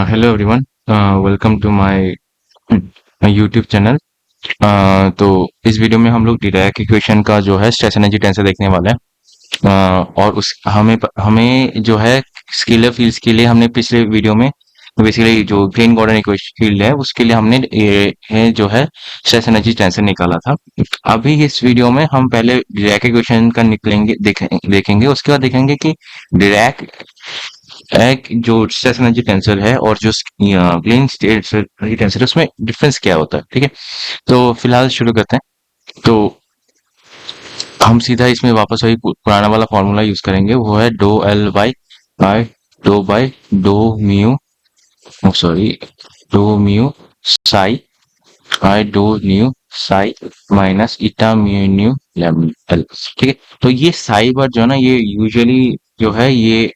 Hello everyone, welcome to my YouTube channel. तो इस video में हम लोग डिराक इक्वेशन का जो है स्ट्रेस एनर्जी टेंसर देखने वाले हैं। और उस हमें हमें जो है स्केलर फील्ड्स के लिए हमने पिछले वीडियो में बेसिकली जो ग्रीन गॉर्डन इक्वेशन फील्ड है उसके लिए हमने जो है स्ट्रेस एनर्जी टेंसर निकाला था। अभी इस वीडियो में हम पहले डिराक इक्वेशन का निकलेंगे देखेंगे, उसके बाद देखेंगे कि डिराक एक जो स्ट्रेस एनर्जी टेंसर है और जो प्लेन स्टेट एनर्जी टेंसर है उसमें डिफरेंस क्या होता है। ठीक है, तो फिलहाल शुरू करते हैं। तो हम सीधा इसमें वापस वही पुराना वाला फॉर्मूला यूज करेंगे, वो है डो एल बाई डो म्यू, सॉरी, डो म्यू साई बाय डो nu psi minus eta mu nu lambda L. ठीक है, तो ये साई बार जो है ना, ये यूजुअली जो है ये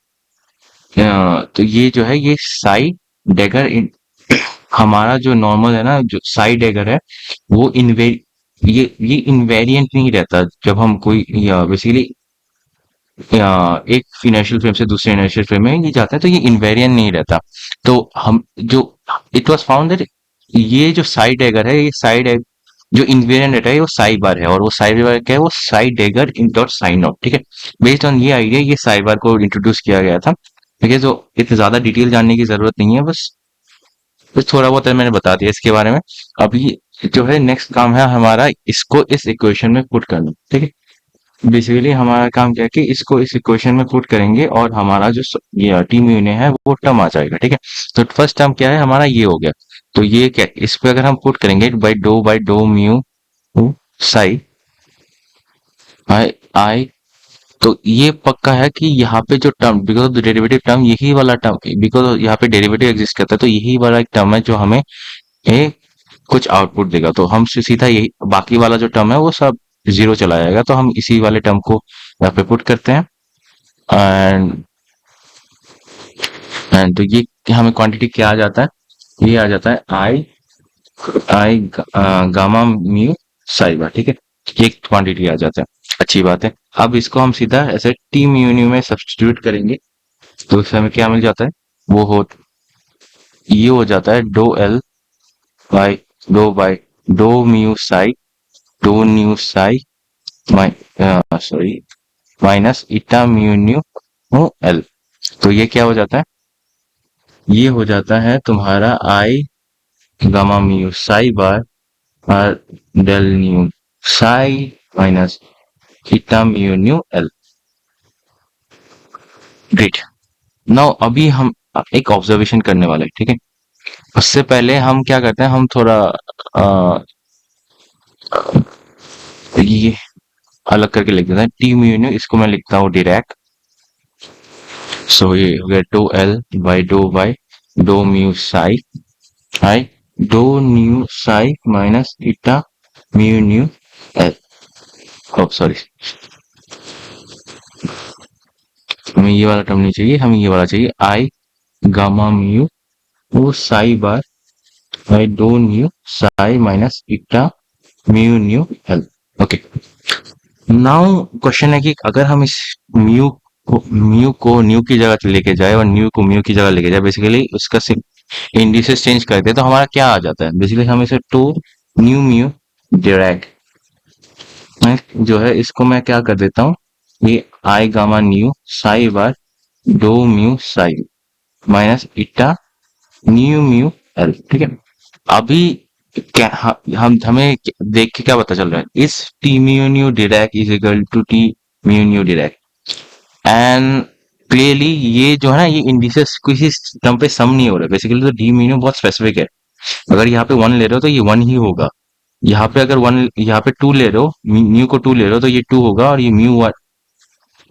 तो ये जो है ये साई डेगर हमारा जो नॉर्मल है ना, जो साइड एगर है वो ये इनवेरिएंट नहीं रहता जब हम कोई बेसिकली एक इनर्शियल फ्रेम से दूसरे इनर्शियल फ्रेम में ये जाता है, तो ये इनवेरिएंट नहीं रहता। तो हम जो इट वाज फाउंड दैट ये जो साइड एगर है, ये साइड एग जो इन्वेरिएंट रहता है वो साई बार है, और वो साई बार क्या है, वो साइड एगर इन डॉट साइन नॉट। ठीक है, बेस्ड ऑन ये आइडिया ये साई बार को इंट्रोड्यूस किया गया था। ठीक है, तो इतनी ज्यादा डिटेल जानने की जरूरत नहीं है, बस थोड़ा बहुत है मैंने बता दिया इसके बारे में। अभी जो है नेक्स्ट काम है हमारा इसको इस इक्वेशन में पुट करना। ठीक है, बेसिकली हमारा काम क्या है कि इसको इस इक्वेशन में पुट करेंगे और हमारा जो ये टी म्यू ने है वो टर्म आ जाएगा। ठीक है, तो फर्स्ट टर्म क्या है हमारा, ये हो गया। तो ये क्या, इस पे अगर हम पुट करेंगे बाई डो म्यू साई आई आई, तो ये पक्का है कि यहाँ पे जो टर्म, बिकॉज डेरिवेटिव टर्म यही वाला टर्म, बिकॉज यहाँ पे डेरिवेटिव एग्जिस्ट करता है, तो यही वाला एक टर्म है जो हमें ए, कुछ आउटपुट देगा। तो हम सीधा यही बाकी वाला जो टर्म है वो सब जीरो चला जाएगा, तो हम इसी वाले टर्म को यहाँ पे पुट करते हैं। एंड एंड तो ये हमें क्वांटिटी क्या आ जाता है, ये आ जाता है आई आई गामा म्यू साई बार। ठीक है, ये क्वांटिटी आ जाता है, अच्छी बात है। अब इसको हम सीधा ऐसे टी म्यू न्यू में सब्स्टिट्यूट करेंगे, तो इससे हमें क्या मिल जाता है, वो हो ये हो जाता है डो एल बाई डो म्यू साई डो nu psi sorry minus eta mu nu L. तो ये क्या हो जाता है, ये हो जाता है तुम्हारा आई गामा म्यू साई बार और del nu psi minus eta mu nu L. Great. Now अभी हम एक ऑब्जर्वेशन करने वाले हैं। ठीक है, उससे पहले हम क्या करते हैं, हम थोड़ा ये अलग करके लिख देते हैं। टी म्यू न्यू इसको मैं लिखता हूँ डायरेक्ट। सो ये हो गया बाई डो mu Sai I do nu psi minus eta mu nu L. O sorry, हमें ये वाला टर्म नहीं चाहिए, हमें ये वाला चाहिए, आई गामा म्यू वो psi bar by do nu psi minus eta mu nu L. Okay, now question है कि अगर हम इस म्यू को न्यू की जगह लेके जाए और न्यू को म्यू की जगह लेके जाए, बेसिकली उसका इंडिसेस चेंज करते हैं, तो हमारा क्या आ जाता है, बेसिकली हम इसे टू न्यू म्यू डिराक जो है इसको मैं क्या कर देता हूँ, ये आई गामा न्यू साई बार डो म्यू साई माइनस इटा न्यू म्यू एल। ठीक है, अभी क्या हम हमें देख के क्या पता चल रहा है, इस T mu nu Dirac is equal to T mu nu Dirac. And clearly ये जो है ना, ये इंडिसेस किसी टर्म पे सम नहीं हो रहा है। बेसिकली तो डी म्यू बहुत स्पेसिफिक है, अगर यहाँ पे वन ले रहे हो तो ये वन ही होगा। यहाँ पे अगर वन, यहाँ पे टू ले रहे हो, म्यू को टू ले रहे हो तो ये टू होगा, और ये म्यू वन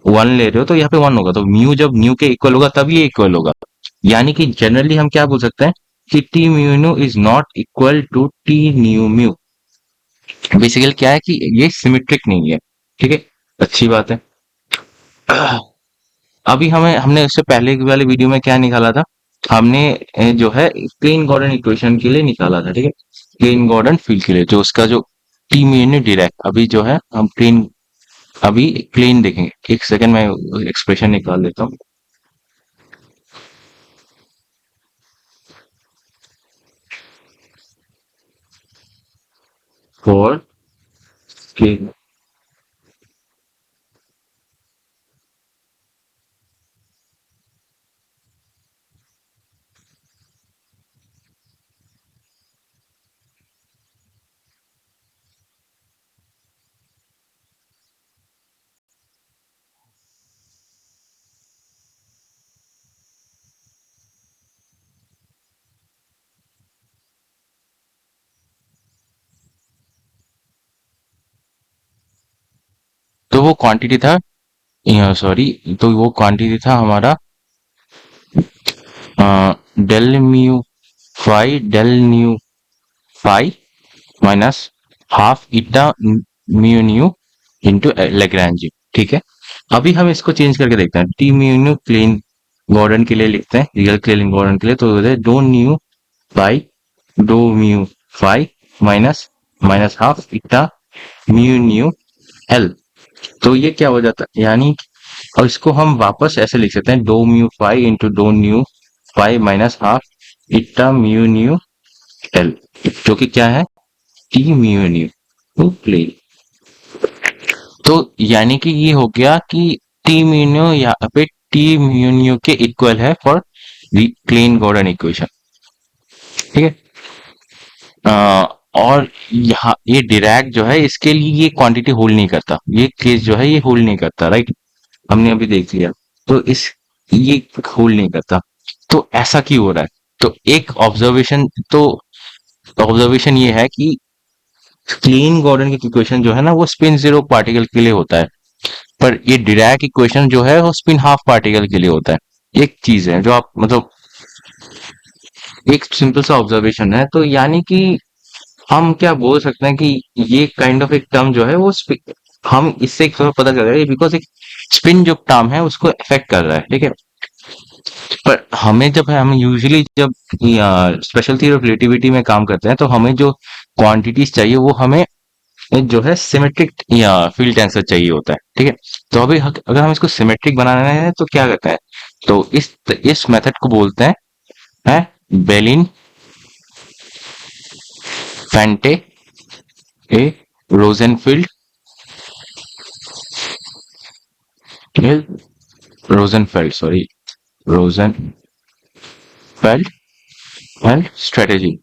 वन ले रहे हो तो यहाँ पे वन होगा। तो म्यू जब न्यू के इक्वल होगा तब ये इक्वल होगा। यानी कि जनरली हम क्या बोल सकते हैं कि T mu nu is not equal to T nu mu. Basically क्या है कि ये सिमेट्रिक नहीं है। ठीक है, अच्छी बात है। अभी हमें हमने उससे पहले की वाले वीडियो में क्या निकाला था, हमने जो है क्लीन गॉर्डन इक्वेशन के लिए निकाला था। ठीक है, क्लीन गॉर्डन फील्ड के लिए जो उसका जो टी म्यू डायरेक्ट, अभी जो है हम क्लीन, अभी क्लीन देखेंगे। एक सेकंड में एक्सप्रेशन निकाल लेता हूँ। फॉर के। तो वो क्वांटिटी था, सॉरी, तो वो क्वांटिटी था हमारा del mu phi del nu phi minus half eta mu nu into Lagrangian. ठीक है, अभी हम इसको चेंज करके देखते हैं। T mu nu Klein Gordon के लिए लिखते हैं, रियल क्लीन गॉर्डन के लिए, तो हो जाए डो न्यू बाई डो mu phi minus minus half eta mu nu L. तो ये क्या हो जाता है, यानी और इसको हम वापस ऐसे लिख सकते हैं, do mu phi into do nu phi minus half eta mu nu L, जो कि क्या है, T mu nu to plane. तो यानी कि ये हो गया कि टी म्यू न्यू यहाँ पे टी म्यू न्यू के इक्वल है फॉर क्लीन गॉर्डन इक्वेशन। ठीक है, और यहाँ ये डिरैक जो है इसके लिए ये क्वांटिटी होल्ड नहीं करता, ये केस जो है ये होल्ड नहीं करता, राइट, हमने अभी देख लिया। तो इस ये होल्ड नहीं करता, तो ऐसा क्यों हो रहा है? तो एक ऑब्जर्वेशन ये है कि क्लीन गॉर्डन की इक्वेशन जो है ना वो स्पिन जीरो पार्टिकल के लिए होता है, पर ये डिरैक इक्वेशन जो है वो स्पिन हाफ पार्टिकल के लिए होता है। एक चीज है जो आप मतलब एक सिंपल सा ऑब्जर्वेशन है, तो यानी कि हम क्या बोल सकते हैं कि ये काइंड ऑफ एक टर्म जो है वो हम इससे एक थोड़ा पता चल रहा है बिकॉज एक स्पिन जो टर्म है उसको इफेक्ट कर रहा है। ठीक है, पर हमें जब हम यूजुअली जब स्पेशल थ्योरी ऑफ रिलेटिविटी में काम करते हैं तो हमें जो क्वांटिटीज चाहिए वो हमें जो है सिमेट्रिक या फील्ड टेंसर चाहिए होता है। ठीक है, तो अभी अगर हम इसको सिमेट्रिक बनाना है तो क्या करते हैं, तो इस मेथड को बोलते हैं बेलिन फेंटे ए रोजेनफील्ड रोजेनफेल्ड सॉरी रोजेनफेल्ड एंड स्ट्रेटेजी।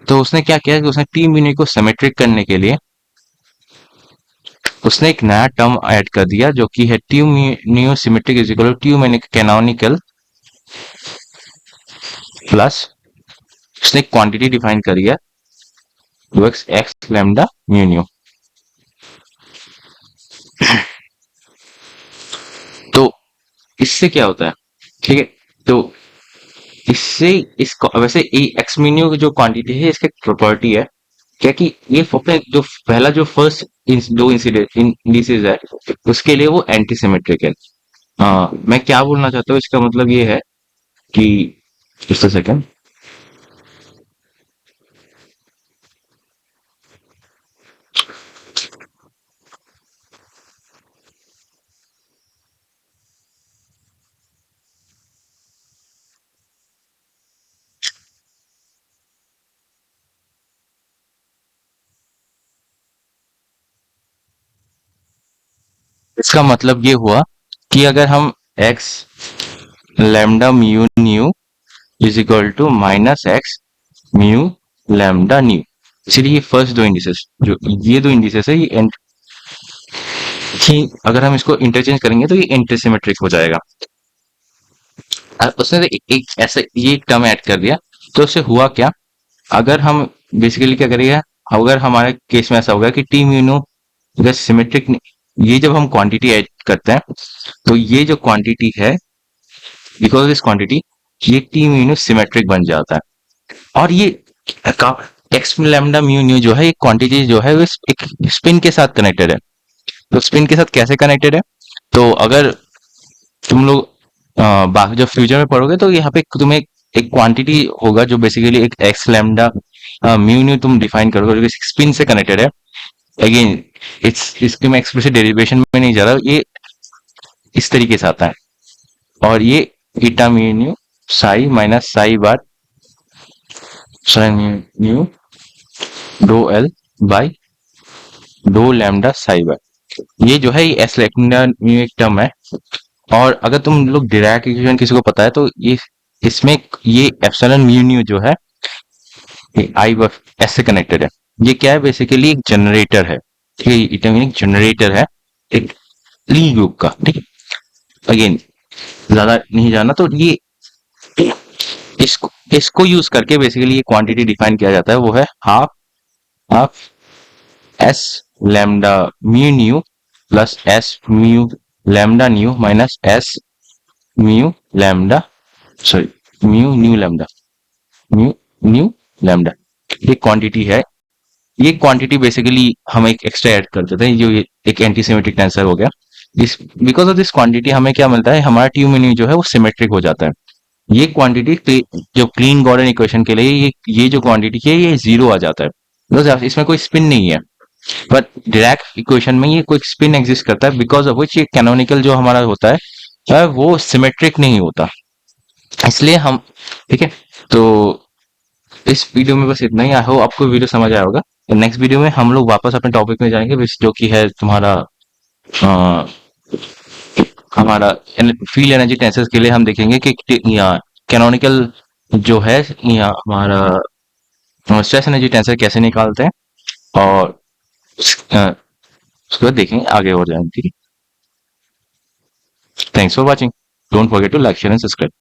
तो उसने क्या किया कि उसने टीम यूनिट को सिमेट्रिक करने के लिए उसने एक नया टर्म ऐड कर दिया जो कि है T mu nu symmetric is equal to T mu canonical plus उसने क्वांटिटी डिफाइन करी है to X X lambda mu nu. तो इससे क्या होता है, ठीक है, तो इससे वैसे एक्स म्यू न्यू की जो क्वांटिटी है इसका प्रॉपर्टी है क्या कि ये जो पहला जो फर्स्ट दो इंसिडेंट इंडिसेस है उसके लिए वो एंटी सिमेट्रिक है। मैं क्या बोलना चाहता हूँ इसका मतलब ये है कि just a second। इसका मतलब ये हुआ कि अगर हम X lambda mu nu is equal to minus X mu lambda nu, इसलिए ये फर्स्ट दो इंडिसेस जो ये दो इंडिसेस है ये कि अगर हम इसको इंटरचेंज करेंगे तो ये एंटीसिमेट्रिक हो जाएगा। उसने तो एक ऐसा ये टर्म ऐड कर दिया, तो उससे हुआ क्या, अगर हम बेसिकली क्या करेंगे, अगर हमारे केस में ऐसा होगा कि टी म्यूनो अगर सिमेट्रिक, ये जब हम क्वांटिटी ऐड करते हैं तो ये जो क्वांटिटी है बिकॉज दिस क्वांटिटी ये टी म्यूनो सिमेट्रिक बन जाता है। और ये एक्स लैम्डा म्यू न्यू जो है ये क्वांटिटी जो है वो एक स्पिन के साथ कनेक्टेड है। तो स्पिन के साथ कैसे कनेक्टेड है, तो अगर तुम लोग जब फ्यूचर में पढ़ोगे तो यहाँ पे तुम्हें एक क्वांटिटी होगा जो बेसिकली एक एक्स लैम्डा म्यू न्यू तुम डिफाइन करोगे जो स्पिन से कनेक्टेड है। अगेन इसके मैं एक्सप्लिसिट डेरिवेशन में नहीं जा रहा, ये इस तरीके से आता है और ये eta mu nu psi minus psi bar sign nu do L by do lambda psi bar. ये जो है ये एस न्यू एक टर्म है। और अगर तुम लोग डिराक इक्वेशन किसी को पता है तो ये इसमें ये एप्सिलॉन म्यू न्यू जो है ये आई एस से कनेक्टेड है। ये क्या है, बेसिकली एक जनरेटर है। ठीक है, ये एक जनरेटर है एक ली लूप का। ठीक है, अगेन ज्यादा नहीं जाना तो ये इसको इसको यूज करके बेसिकली ये क्वांटिटी डिफाइन किया जाता है, वो है half half S lambda mu new plus S mu lambda new minus S mu lambda sorry mu nu lambda mu nu lambda. ये क्वांटिटी है। ये क्वांटिटी बेसिकली हम एक एक्स्ट्रा ऐड कर देते हैं, जो ये एक एंटीसिमेट्रिक टेंसर हो गया। इस बिकॉज ऑफ दिस क्वांटिटी हमें क्या मिलता है, हमारा ट्यू न्यू जो है वो सिमेट्रिक हो जाता है। ये क्वांटिटी जो क्लीन गॉर्डन इक्वेशन के लिए ये जो क्वांटिटी है ये जीरो आ जाता है, बिकॉज इसमें कोई स्पिन नहीं है। बट डिराक इक्वेशन में ये कोई स्पिन एग्जिस्ट करता है, बिकॉज ऑफ विच ये कैनोनिकल जो हमारा होता है वो सिमेट्रिक नहीं होता, इसलिए हम। ठीक है, तो इस वीडियो में बस इतना ही। आई होप आपको वीडियो समझ आया होगा। तो नेक्स्ट वीडियो में हम लोग वापस अपने टॉपिक में जाएंगे, जो कि है तुम्हारा अ, हमारा फील्ड एनर्जी टेंसेस के लिए हम देखेंगे कि यहाँ कैनोनिकल जो है यहाँ हमारा स्ट्रेस एनर्जी टेंसर कैसे निकालते हैं, और उसके बाद देखेंगे आगे और जाएंगे। ठीक है, thanks for watching. Don't forget to like share and subscribe.